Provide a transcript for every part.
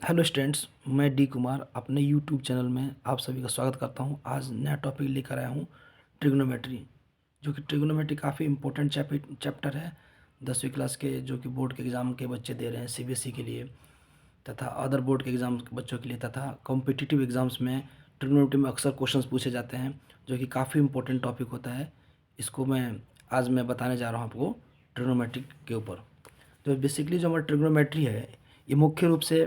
Hello students, मैं D Kumar अपने YouTube channel में आप सभी का स्वागत करता हूं। आज नया टॉपिक लेकर आया हूं, ट्रिग्नोमेट्री। जो कि ट्रिग्नोमेट्री काफ़ी इंपॉर्टेंट चैप्टर है 10वीं क्लास के, जो कि बोर्ड के एग्ज़ाम के बच्चे दे रहे हैं सीबीएसई के लिए, तथा अदर बोर्ड के एग्ज़ाम के बच्चों के लिए, तथा कॉम्पिटिटिव एग्ज़ाम्स में ट्रिग्नोमेट्री में अक्सर क्वेश्चंस पूछे जाते हैं, जो कि काफ़ी इंपॉर्टेंट टॉपिक होता है। इसको आज मैं बताने जा रहा हूँ आपको ट्रिग्नोमेट्री के ऊपर। तो बेसिकली जो हमारा ट्रिग्नोमेट्री है, ये मुख्य रूप से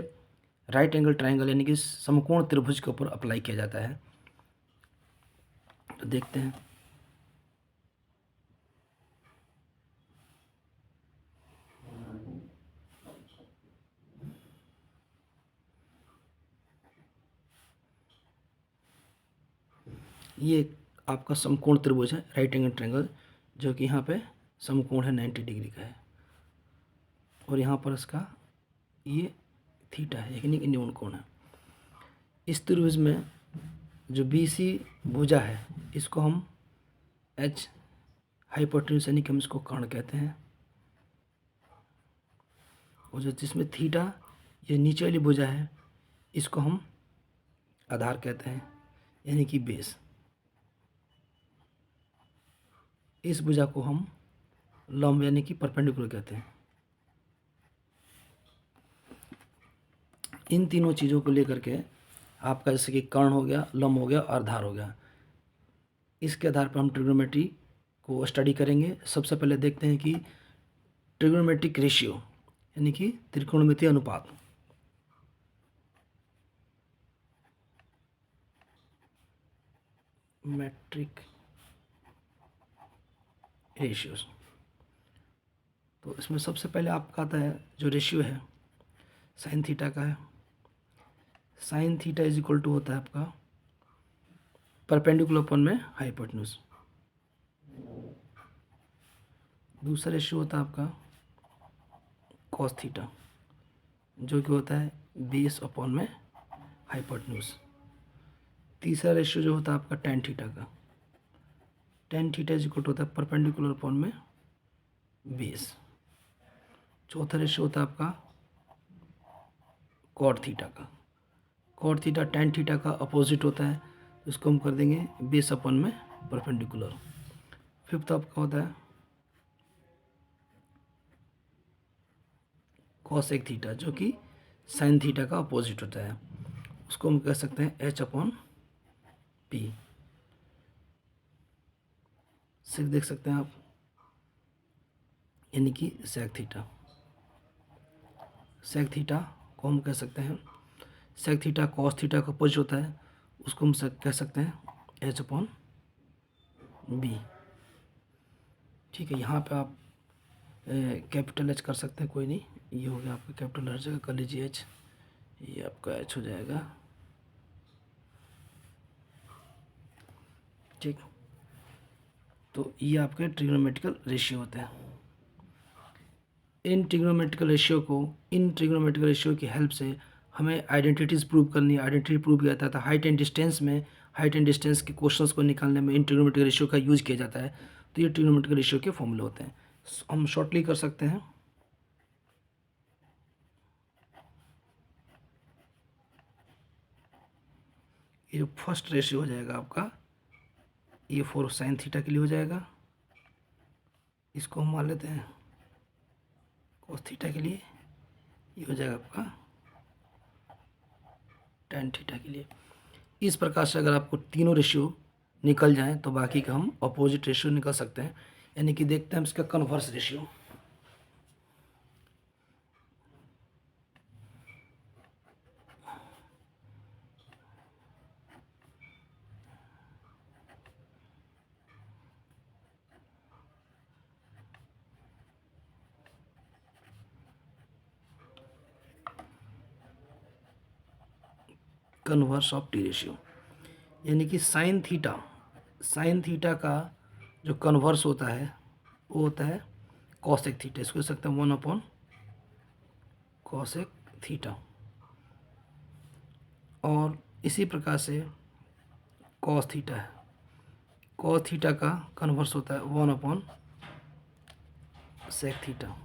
राइट एंगल ट्रायंगल यानी कि समकोण त्रिभुज के ऊपर अप्लाई किया जाता है। तो देखते हैं। ये आपका समकोण त्रिभुज है, राइट एंगल ट्रायंगल, जो कि यहाँ पे समकोण है 90 डिग्री का है, और यहाँ पर इसका ये थीटा है यानी कि न्यून कोण है। इस त्रिभुज में जो BC भुजा है, इसको हम H हाइपोटेन्यूज यानी कि हम इसको कर्ण कहते हैं, और जो जिसमें थीटा ये नीचे वाली भुजा है, इसको हम आधार कहते हैं यानी कि बेस। इस भुजा को हम लंब यानी कि परपेंडिकुलर कहते हैं। इन तीनों चीज़ों को लेकर के आपका जैसे कि कर्ण हो गया, लंब हो गया और आधार हो गया, इसके आधार पर हम ट्रिग्नोमेट्री को स्टडी करेंगे। सबसे पहले देखते हैं कि ट्रिग्नोमेट्रिक रेशियो यानी कि त्रिकोणमितीय अनुपात। Metric ratios. तो इसमें सबसे पहले आपका आता है जो रेशियो है साइन थीटा का है। Sine theta is equal to होता है आपका परपेंडिकुलर अपॉन में हाइपोटेन्यूज। दूसरा रेशियो होता है आपका कॉस थीटा, जो कि होता है बेस अपॉन में हाइपोटेन्यूज। तीसरा रेशियो जो होता है आपका टेन थीटा का, tan theta is equal to होता है परपेंडिकुलर अपॉन में बेस। चौथा रेशियो होता है आपका कॉट थीटा का। कॉट थीटा टेन थीटा का अपोजिट होता है, इसको हम कर देंगे बेस अपॉन में परपेंडिकुलर। फिफ्थ आपका होता है कॉसेक थीटा, जो कि साइन थीटा का अपोजिट होता है, उसको हम कह सकते हैं एच अपॉन पी। सिक्स देख सकते हैं आप, यानी कि सेक थीटा। सेक थीटा को हम कह सकते हैं, सेक थीटा कॉस थीटा का अपोजिट होता है, उसको हम कह सकते हैं एच अपॉन बी। ठीक है, यहाँ पे आप कैपिटल एच कर सकते हैं, कोई नहीं, ये हो गया आपका कैपिटल हर जगह कर लीजिए एच, ये आपका एच हो जाएगा। ठीक, तो ये आपके ट्रिग्नोमेट्रिकल रेशियो होते हैं। इन ट्रिग्नोमेट्रिकल रेशियो की हेल्प से हमें आइडेंटिटीज़ प्रूव करनी है। आइडेंटिटी प्रूव किया जाता है हाइट एंड डिस्टेंस में, हाइट एंड डिस्टेंस के क्वेश्चंस को निकालने में इन ट्रिग्नोमेट्रिकल रेशियो का यूज किया जाता है। तो ये ट्रिग्नोमेट्रिकल रेशियो के फॉर्मूले होते हैं, हम शॉर्टली कर सकते हैं। ये फर्स्ट रेशियो हो जाएगा आपका, ये फोर साइन थीटा के लिए हो जाएगा, इसको हम मान लेते हैं कोस थीटा के लिए, ये हो जाएगा आपका टेन थीटा के लिए। इस प्रकार से अगर आपको तीनों रेशियो निकल जाएं तो बाकी का हम अपोजिट रेशियो निकल सकते हैं, यानी कि देखते हैं इसका converse ratio. Converse of T ratio यानी कि साइन थीटा का जो कन्वर्स होता है वो होता है कॉसेक थीटा। इसको कह सकते हैं 1 अपॉन कॉसेक थीटा। और इसी प्रकार से कॉस थीटा है, कॉस थीटा का कन्वर्स होता है 1 upon sec theta.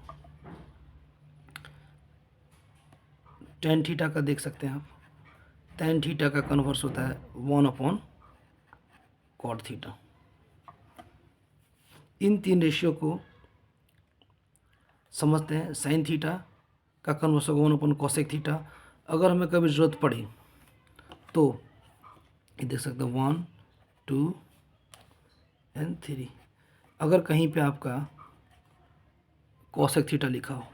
Tan theta का देख सकते हैं आप, टेन थीटा का कन्वर्स होता है 1 कॉट थीटा। इन तीन रेशियो को समझते हैं। साइन थीटा का कन्वर्स होगा 1/कोसेक थीटा। अगर हमें कभी ज़रूरत पड़ी तो ये देख सकते हैं 1 2 एंड 3। अगर कहीं पे आपका कोसेक थीटा लिखा हो,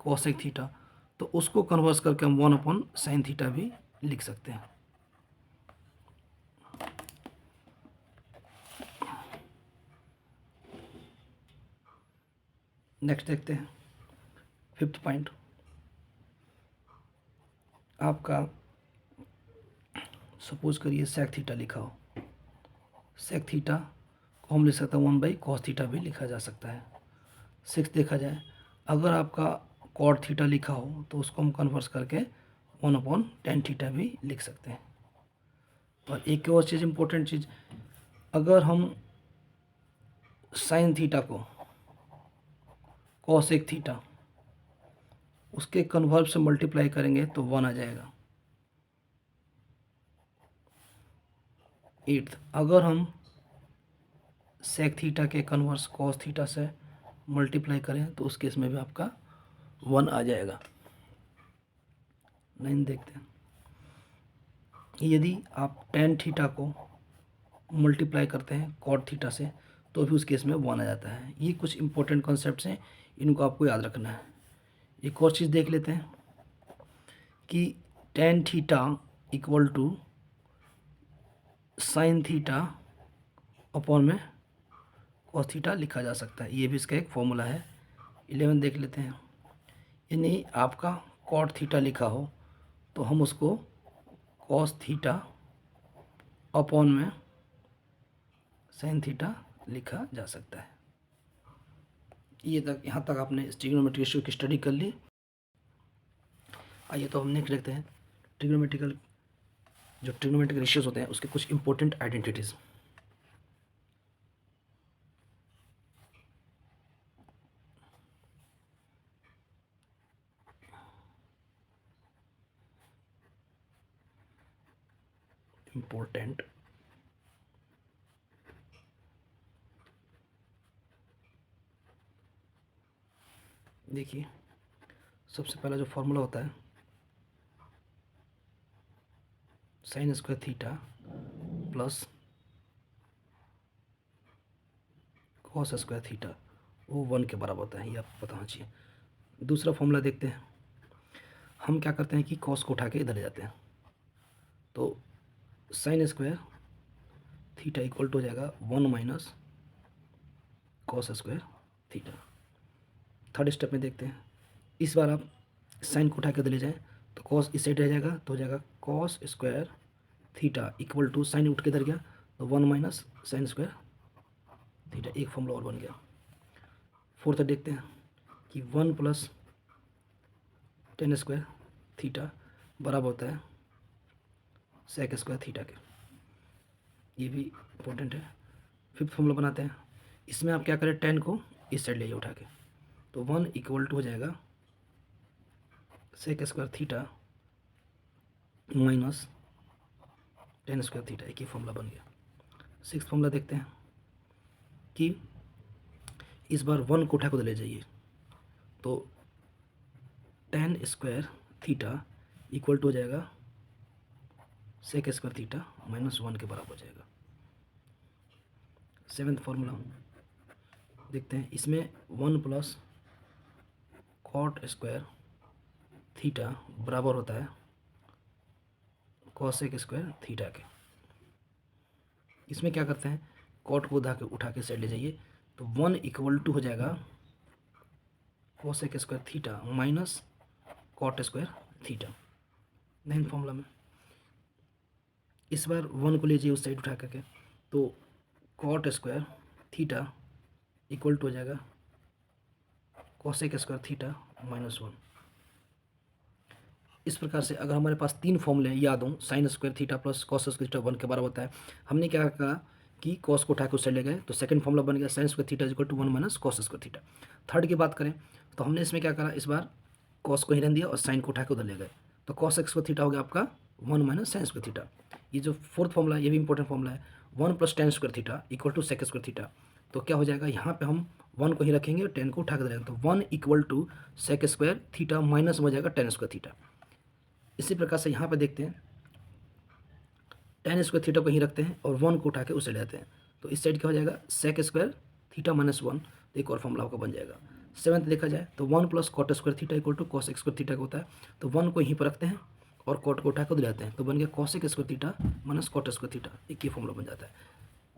कोसेक थीटा, तो उसको कन्वर्स करके हम 1/साइन थीटा भी लिख सकते हैं। नेक्स्ट देखते हैं 5th पॉइंट। आपका सपोज करिए सेक थीटा लिखा हो, सेक थीटा को हम लिख सकते हैं 1/कॉस थीटा भी लिखा जा सकता है। 6 देखा जाए, अगर आपका कॉट थीटा लिखा हो तो उसको हम कन्वर्स करके 1/tan थीटा भी लिख सकते हैं। और एक और चीज़, इम्पोर्टेंट चीज़, अगर हम साइन थीटा को कॉसेक थीटा उसके कन्वर्स से मल्टीप्लाई करेंगे तो 1 आ जाएगा। 8th, अगर हम सेक थीटा के कन्वर्स कॉस थीटा से मल्टीप्लाई करें तो उस केस में भी आपका 1 आ जाएगा। 9 देखते हैं, यदि आप टेन थीटा को मल्टीप्लाई करते हैं कॉट थीटा से तो भी उस केस में 1 आ जाता है। ये कुछ इंपॉर्टेंट कॉन्सेप्ट्स हैं, इनको आपको याद रखना है। एक और चीज़ देख लेते हैं कि tan theta equal to sine theta upon में कॉस थीटा लिखा जा सकता है। ये भी इसका एक फॉर्मूला है। 11 देख लेते हैं, यानी आपका कॉट थीटा लिखा हो तो हम उसको कॉस थीटा अपॉन में साइन थीटा लिखा जा सकता है। ये तक, यहाँ तक आपने ट्रिग्नोमेट्री रेशियो की स्टडी कर ली। आइए तो हम नेक्स्ट देखते हैं ट्रिग्नोमेट्रिकल, जो ट्रिग्नोमेट्रिक रेशियोज होते हैं उसके कुछ इंपॉर्टेंट आइडेंटिटीज़। इम्पोर्टेंट देखिए, सबसे पहला जो फॉर्मूला होता है sign square theta plus cos square theta, वो 1 के बराबर होता है, ये आपको पता होना चाहिए। दूसरा फॉर्मूला देखते हैं। हम क्या करते हैं कि कॉस को उठा के इधर ले जाते हैं, तो sine square theta equal to हो जाएगा 1 minus cos square theta. Third step में देखते हैं, इस बार आप साइन को उठा के इधर ले जाएँ तो कॉस इस साइड रह जाएगा, तो हो जाएगा cos square theta equal to, sine उठ के इधर गया तो 1 माइनस साइन स्क्वायर थीटा। एक फॉर्मूला और बन गया। फोर्थ देखते हैं कि 1 प्लस टेन स्क्वायर थीटा बराबर होता है सेक स्क्वायर थीटा के। ये भी इम्पोर्टेंट है। फिफ्थ फॉर्मूला बनाते हैं, इसमें आप क्या करें, टेन को इस साइड ले उठा के, तो 1 इक्वल टू हो जाएगा sec square theta minus tan square theta. एक ही फॉर्मूला बन गया। सिक्स फॉर्मूला देखते हैं कि इस बार 1 को उठा को ले जाइए, तो tan square theta equal to हो जाएगा सेक स्क्वायर थीटा माइनस 1 के बराबर हो जाएगा। सेवेंथ फॉर्मूला देखते हैं, इसमें 1 प्लस कॉट स्क्वायर थीटा बराबर होता है कॉसेक स्क्वायर थीटा के। इसमें क्या करते हैं, कॉट को उठा के साइड ले जाइए, तो 1 इक्वल टू हो जाएगा cosec square theta minus cot square theta. Nine formula में इस बार 1 को ले जाइए उस साइड उठा करके, तो cot square theta equal to हो जाएगा कॉसेक स्क्वायर थीटा माइनस 1। इस प्रकार से अगर हमारे पास तीन फॉर्मूले याद हों, sign square theta plus cos square theta 1 के बराबर होता है, हमने क्या कहा कि कॉस को उठा के उस साइड ले गए, तो सेकंड फॉर्मूला बन गया sine square theta equal to 1 minus cos square theta. Third की बात करें तो हमने इसमें क्या करा, इस बार कॉस को ही रहने दिया और साइन को उठा के उधर ले गए, तो कॉस एक्स स्क्वायर थीटा हो गया आपका 1 माइनस साइन स्क्वायर थीटा। ये जो फोर्थ फॉर्मूला है ये भी इंपॉर्टेंट फॉर्मूला है, 1 plus tan square theta equal to sec square theta. तो क्या हो जाएगा, यहाँ पे हम 1 को ही रखेंगे और 10 को उठा के देंगे, तो 1 equal to sec square theta minus हो जाएगा टेन स्क्वायर थीटा। इसी प्रकार से यहाँ पे देखते हैं, टेन स्क्वायर थीटा को ही रखते हैं और 1 को उठा के उसे ले जाते हैं, तो इस साइड क्या हो जाएगा सेक स्क्वायर थीटा माइनस 1, तो एक और फॉर्मूला आपका बन जाएगा। सेवन्थ देखा जाए तो 1 plus cot square theta equal to cos square theta का होता है, तो 1 को यहीं पर रखते हैं और कॉट को उठा कर दिलाते हैं, तो बन गया cosec square theta minus cot square theta, एक ही फॉर्मूला बन जाता है।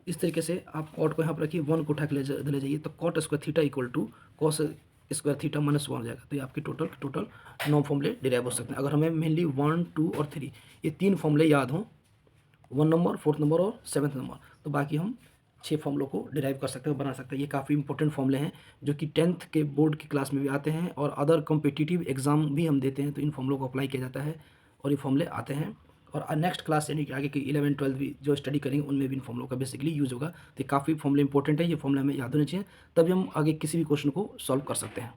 इस तरीके से आप कॉट को यहाँ पर रखिए, 1 को उठा के ले जाइए, तो cot square theta equal to cos square theta minus 1 हो जाएगा। तो ये आपके टोटल 9 फॉर्मूले डिराइव हो सकते हैं। अगर हमें मेनली 1, 2 और 3 ये 3 फॉर्मूले याद हों, 1 नंबर, 4th नंबर और 7th नंबर, तो बाकी हम 6 फॉर्मूलों को डिराइव कर सकते हैं, बना सकते हैं। ये काफ़ी इंपॉर्टेंट फॉर्मूले हैं जो कि 10th के बोर्ड की क्लास में भी आते हैं और अदर कॉम्पिटिटिव एग्जाम भी हम देते हैं, तो इन फॉर्मूलों को अप्लाई किया जाता है और ये फॉर्मूले आते हैं। और नेक्स्ट क्लास यानी कि आगे की 11, 12 भी जो स्टडी करेंगे उनमें भी इन फॉर्मूलों का बेसिकली यूज़ होगा। तो काफ़ी फॉर्मूले इंपॉर्टेंट है, ये फॉर्मूले हमें याद होने चाहिए, तभी हम आगे किसी भी क्वेश्चन को सॉल्व कर सकते हैं।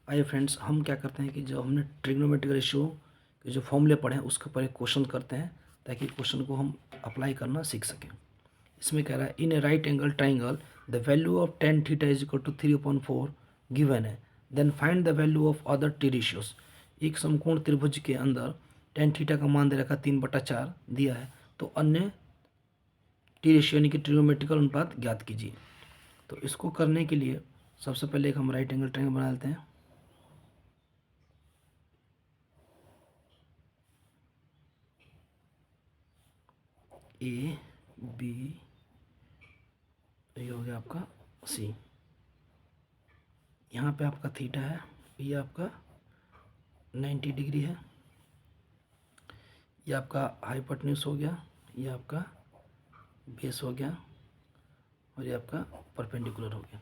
आइए फ्रेंड्स, हम क्या करते हैं कि जो हमने ट्रिग्नोमेट्रिक रेशियो के जो फॉर्मूले पढ़े हैं उसके ऊपर एक क्वेश्चन करते हैं, ताकि क्वेश्चन को हम अप्लाई करना सीख सकें। इसमें कह रहा है in a right angle triangle the value of tan theta is equal to 3/4 given है, then find the value of other T ratios. एक समकोण त्रिभुज के अंदर tan थीटा का मान दे रखा 3/4 दिया है, तो अन्य टी रेशियो यानी कि ट्रिग्नोमेट्रिकल अनुपात ज्ञात कीजिए। तो इसको करने के लिए सबसे पहले एक हम राइट एंगल ट्राइंगल बना लेते हैं। ए बी, ये हो गया आपका सी, यहाँ पे आपका थीटा है, ये आपका 90 डिग्री है, ये आपका हाइपोटेन्यूज हो गया, ये आपका बेस हो गया और ये आपका परपेंडिकुलर हो गया।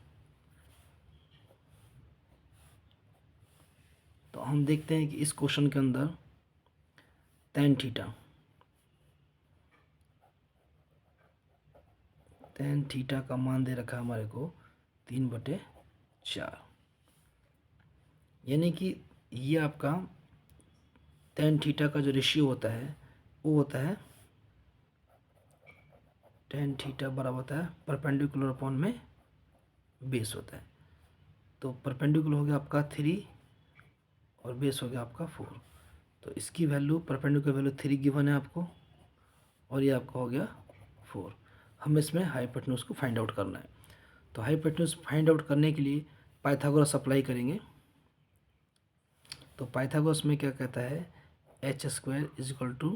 तो हम देखते हैं कि इस क्वेश्चन के अंदर tan थीटा का मान दे रखा है हमारे को 3/4, यानी कि ये आपका tan थीटा का जो रेशियो होता है वो होता है tan थीटा बराबर होता है परपेंडिकुलर अपॉन में बेस होता है। तो परपेंडिकुलर हो गया आपका 3 और बेस हो गया आपका 4, तो इसकी वैल्यू परपेंडिकुलर वैल्यू 3 गिवन है आपको और ये आपका हो गया 4। हम इसमें हाइपोटेन्यूज को फाइंड आउट करना है, तो हाइपोटेन्यूज फाइंड आउट करने के लिए पाइथागोरस अप्लाई करेंगे। तो पाइथागोरस में क्या कहता है, h square is equal to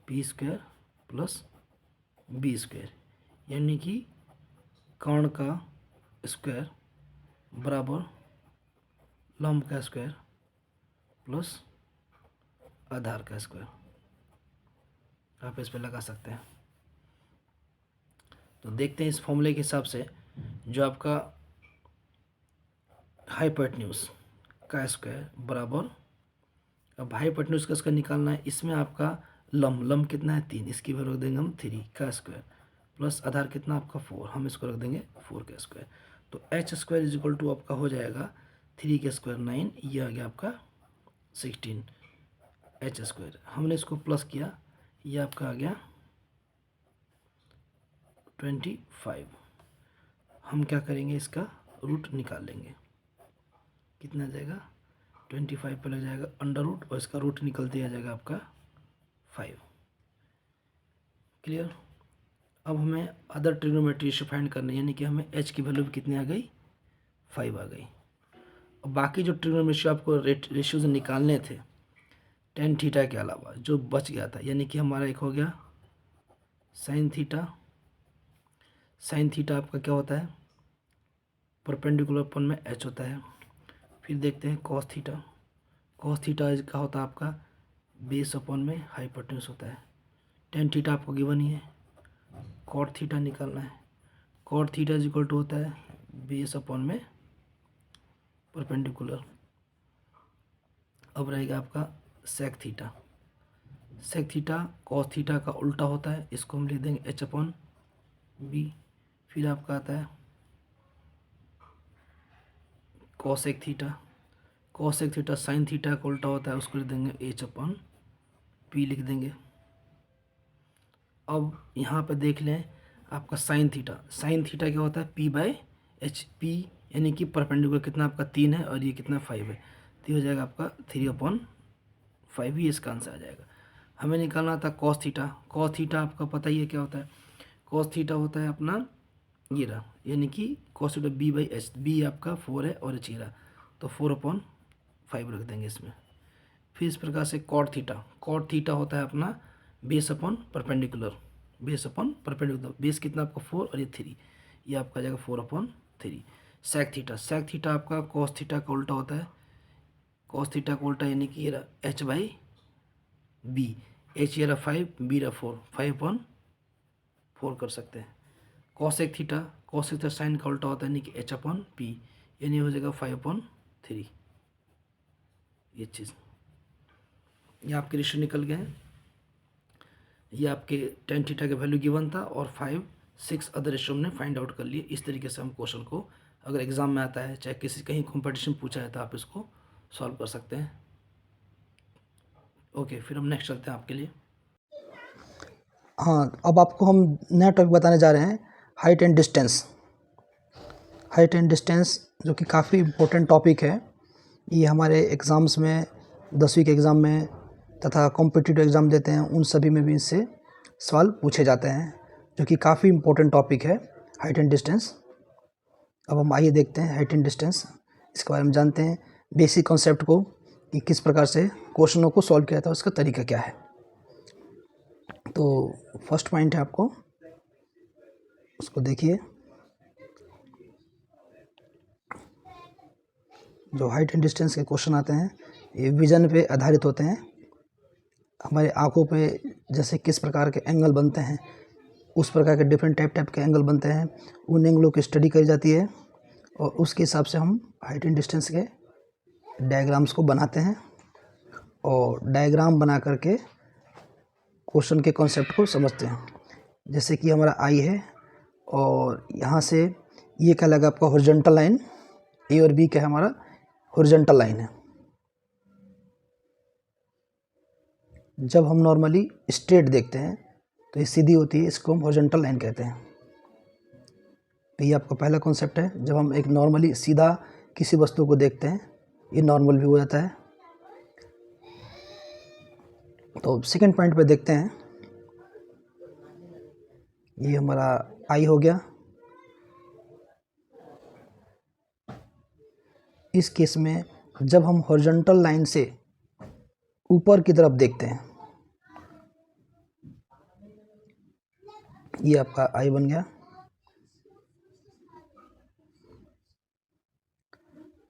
P square plus B square, यानी कि कर्ण का स्क्वायर बराबर लंब का स्क्वायर प्लस आधार का स्क्वायर, आप इस पर लगा सकते हैं। तो देखते हैं इस फॉर्मूले के हिसाब से जो आपका हाइपोटेन्यूज का स्क्वायर बराबर, अब हाइपोटेन्यूज का स्क्वायर निकालना है, इसमें आपका लंब कितना है 3, इसकी वैल्यू रख देंगे हम 3 का स्क्वायर प्लस आधार कितना आपका 4, हम इसको रख देंगे 4 का स्क्वायर। तो h square is equal to आपका हो जाएगा 3 के स्क्वायर 9, ये आ गया आपका 16 h स्क्वायर। हमने इसको प्लस किया, ये आपका आ गया 25। हम क्या करेंगे, इसका रूट निकाल लेंगे, कितना आ जाएगा 25 पे लग जाएगा अंडर रूट और इसका रूट निकलते आ जाएगा आपका 5। क्लियर। अब हमें अदर ट्रिग्नोमेट्री रेशियो फाइंड करना है, यानी कि हमें h की वैल्यू भी कितनी आ गई 5 आ गई। अब बाकी जो ट्रिग्नोमेट्री रेशियो आपको रेशियोज निकालने थे tan थीटा के अलावा जो बच गया था, यानी कि हमारा एक हो गया sin थीटा। sin थीटा आपका क्या होता है परपेंडिकुलर अपन में h होता है। फिर देखते हैं cos थीटा। cos थीटा का होता है आपका बेस अपॉन में हाइपोटेन्यूज होता है। tan थीटा आपको गिवन ही है। cot थीटा निकालना है, cot theta is equal to होता है बेस अपॉन में परपेंडिकुलर। अब रहेगा आपका sec theta. sec theta cos theta का उल्टा होता है, इसको हम लिख देंगे h अपॉन बी। फिर आपका आता है cosec theta, cosec theta sine theta का उल्टा होता है, उसको लिख देंगे h/p लिख देंगे। अब यहाँ पे देख लें आपका साइन थीटा, साइन थीटा क्या होता है p/h, p यानी कि परपेंडिकुलर कितना आपका 3 है और ये कितना 5 है, तो ये हो जाएगा आपका 3/5 ही इसका आंसर आ जाएगा। हमें निकालना था कॉस थीटा, कॉस थीटा आपका पता ही है क्या होता है, कॉस थीटा होता है अपना ये रहा, यानी कि कॉस थीटा b/h, b आपका 4 है और h ये रहा, तो 4/5 रख देंगे इसमें। फिर इस प्रकार से कॉट थीटा, कॉट थीटा होता है अपना base upon perpendicular, base upon perpendicular, base कितना आपका 4 और ये 3, ये आपका आ जाएगा 4/3। सेक थीटा, सेक थीटा आपका कॉस थीटा का उल्टा होता है, कॉस थीटा का उल्टा यानी कि ये रहा h/b, h ये रहा 5, b रहा 4, 5/4 कर सकते हैं। Cosec theta, cosec theta sine का उल्टा होता है यानी कि h/p, यानी हो जाएगा 5/3। ये चीज़, ये आपके रेशियो निकल गए हैं। ये आपके टेन थीटा का वैल्यू गिवन था और 5, 6 अदर रेशियो हमने फाइंड आउट कर लिए। इस तरीके से हम क्वेश्चन को अगर एग्जाम में आता है, चाहे किसी कहीं कंपटीशन पूछा है, तो आप इसको सॉल्व कर सकते हैं। ओके, फिर हम नेक्स्ट चलते हैं आपके लिए। हाँ, अब आपको हम नया टॉपिक बताने जा रहे हैं, height and distance. Height and distance जो कि काफ़ी इम्पोर्टेंट टॉपिक है। ये हमारे एग्ज़ाम्स में, 10वीं के एग्ज़ाम में तथा कॉम्पिटिटिव एग्ज़ाम देते हैं उन सभी में भी इससे सवाल पूछे जाते हैं, जो कि काफ़ी इम्पोर्टेंट टॉपिक है हाइट एंड डिस्टेंस। अब हम आइए देखते हैं हाइट एंड डिस्टेंस, इसके बारे में जानते हैं बेसिक कॉन्सेप्ट को, कि किस प्रकार से क्वेश्चनों को सॉल्व किया था, उसका तरीका क्या है। तो फर्स्ट पॉइंट है, आपको उसको देखिए। जो हाइट एंड डिस्टेंस के क्वेश्चन आते हैं, ये विजन पे आधारित होते हैं। हमारे आँखों पे जैसे किस प्रकार के एंगल बनते हैं, उस प्रकार के डिफरेंट टाइप के एंगल बनते हैं, उन एंगलों की स्टडी करी जाती है और उसके हिसाब से हम हाइट एंड डिस्टेंस के डायग्राम्स को बनाते हैं और डायग्राम बना करके क्वेश्चन के कॉन्सेप्ट को समझते हैं। जैसे कि हमारा आई है और यहाँ से ये क्या लगा आपका हॉरिजॉन्टल लाइन, ए और बी क्या है हमारा हॉरिजॉन्टल लाइन है। जब हम नॉर्मली स्ट्रेट देखते हैं तो ये सीधी होती है, इसको हम हॉरिजॉन्टल लाइन कहते हैं। तो ये आपका पहला कॉन्सेप्ट है। जब हम एक नॉर्मली सीधा किसी वस्तु को देखते हैं, ये नॉर्मल व्यू हो जाता है। तो सेकंड पॉइंट पे देखते हैं, ये हमारा आई हो गया। इस केस में जब हम हॉरिजॉन्टल लाइन से ऊपर की तरफ देखते हैं, ये आपका आई बन गया।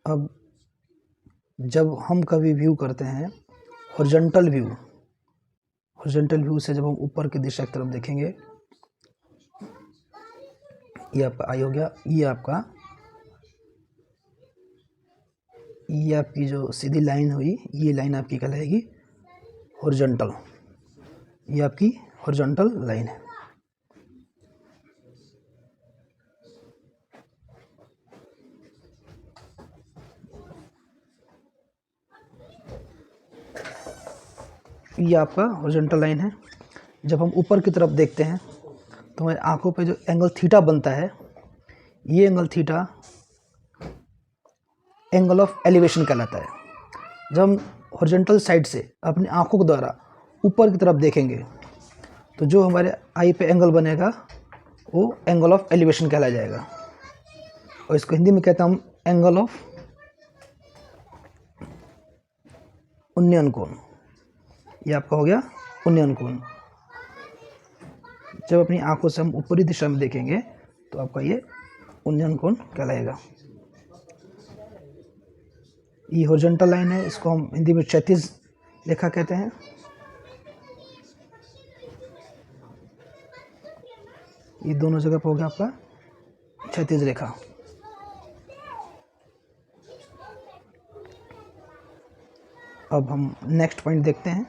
अब जब हम कभी व्यू करते हैं हॉरिजॉन्टल व्यू, हॉरिजॉन्टल व्यू से जब हम ऊपर की दिशा की तरफ देखेंगे, ये आपका आई हो गया। ये आपकी जो सीधी लाइन हुई, ये लाइन आपकी कहलाएगी हॉरिजॉन्टल। ये आपकी हॉरिजॉन्टल लाइन है। ये आपका हॉरिजॉन्टल लाइन है। जब हम ऊपर की तरफ देखते हैं तो हमारी आंखों पे जो एंगल थीटा बनता है, ये angle theta angle of elevation कहलाता है। जब हम हॉरिजॉन्टल साइड से अपनी आंखों के द्वारा ऊपर की तरफ देखेंगे तो जो हमारे आई पे एंगल बनेगा वो एंगल ऑफ एलिवेशन कहला जाएगा, और इसको हिंदी में कहते हैं हम एंगल ऑफ उन्नयन कोण। ये आपका हो गया उन्नयन कोण। जब अपनी आंखों से हम ऊपरी दिशा में देखेंगे तो आपका ये उन्नयन कोण कहलाएगा। ये हॉरिजॉन्टल लाइन है, इसको हम हिंदी में क्षैतिज रेखा कहते हैं। ये दोनों जगह पर हो गया आपका क्षैतिज रेखा। अब हम नेक्स्ट पॉइंट देखते हैं।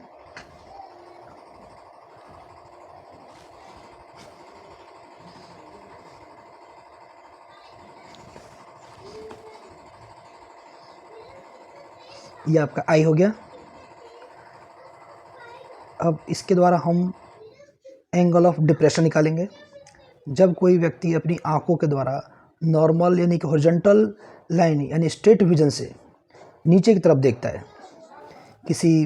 ये आपका आई हो गया। अब इसके द्वारा हम एंगल ऑफ डिप्रेशन निकालेंगे। जब कोई व्यक्ति अपनी आँखों के द्वारा नॉर्मल यानी कि हॉरिजॉन्टल लाइन यानी स्ट्रेट विजन से नीचे की तरफ देखता है, किसी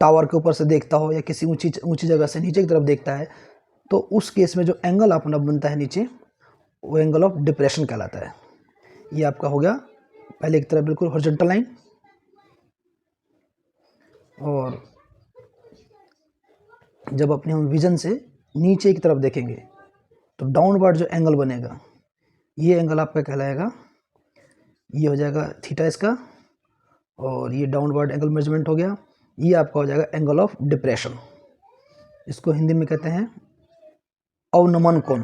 टावर के ऊपर से देखता हो या किसी ऊंची जगह से नीचे की तरफ देखता है, तो उस केस में जो एंगल अपना बनता है नीचे, वो एंगल ऑफ डिप्रेशन कहलाता है। ये आपका हो गया पहले की तरफ बिल्कुल हॉरिजॉन्टल लाइन, और जब अपने हम विजन से नीचे की तरफ देखेंगे तो डाउनवर्ड जो एंगल बनेगा, ये एंगल आपका कहलाएगा, ये हो जाएगा थीटा इसका, और ये डाउनवर्ड एंगल मेजरमेंट हो गया। ये आपका हो जाएगा एंगल ऑफ डिप्रेशन। इसको हिंदी में कहते हैं अवनमन कोण।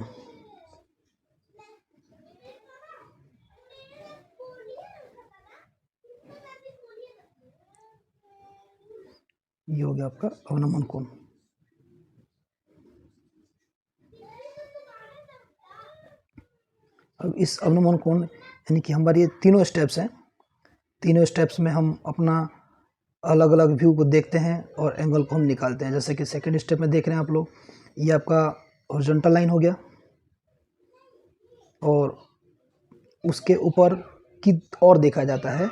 ये हो गया आपका अवनमन कोण। अब इस अवनमन कोण यानी कि हमारे ये तीनों स्टेप्स हैं, तीनों स्टेप्स में हम अपना अलग अलग व्यू को देखते हैं और एंगल को हम निकालते हैं। जैसे कि सेकंड स्टेप में देख रहे हैं आप लोग, ये आपका हॉरिजॉन्टल लाइन हो गया, और उसके ऊपर की ओर देखा जाता है,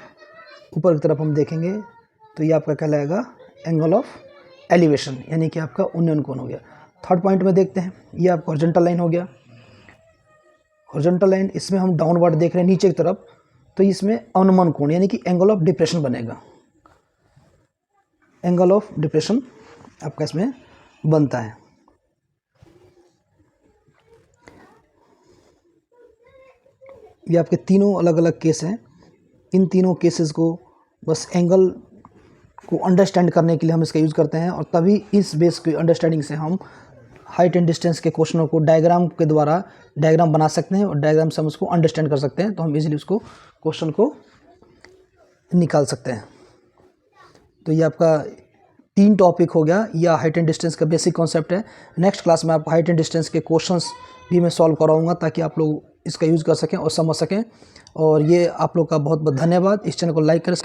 ऊपर की तरफ हम देखेंगे तो ये आपका कहलाएगा एंगल ऑफ एलिवेशन, यानी कि आपका उन्नयन कोण हो गया। थर्ड पॉइंट में देखते हैं, ये आपका हॉरिजॉन्टल लाइन हो गया। हॉरिजॉन्टल लाइन, इसमें हम डाउनवर्ड देख रहे हैं नीचे की तरफ, तो इसमें अवनमन कोण यानी कि एंगल ऑफ डिप्रेशन बनेगा। एंगल ऑफ डिप्रेशन आपका इसमें बनता है। ये आपके तीनों अलग अलग केस हैं। इन तीनों केसेस को बस एंगल को अंडरस्टैंड करने के लिए हम इसका यूज़ करते हैं, और तभी इस बेस की अंडरस्टैंडिंग से हम हाइट एंड डिस्टेंस के क्वेश्चनों को डायग्राम के द्वारा डायग्राम बना सकते हैं, और डायग्राम से हम उसको अंडरस्टैंड कर सकते हैं, तो हम इजीली उसको क्वेश्चन को निकाल सकते हैं। तो ये आपका 3 टॉपिक हो गया, या हाइट एंड डिस्टेंस का बेसिक कॉन्सेप्ट है। नेक्स्ट क्लास में आपको हाइट एंड डिस्टेंस के क्वेश्चंस भी मैं सॉल्व कराऊंगा, ताकि आप लोग इसका यूज़ कर सकें और समझ सकें। और ये आप लोग का बहुत बहुत धन्यवाद। इस चैनल को लाइक करें।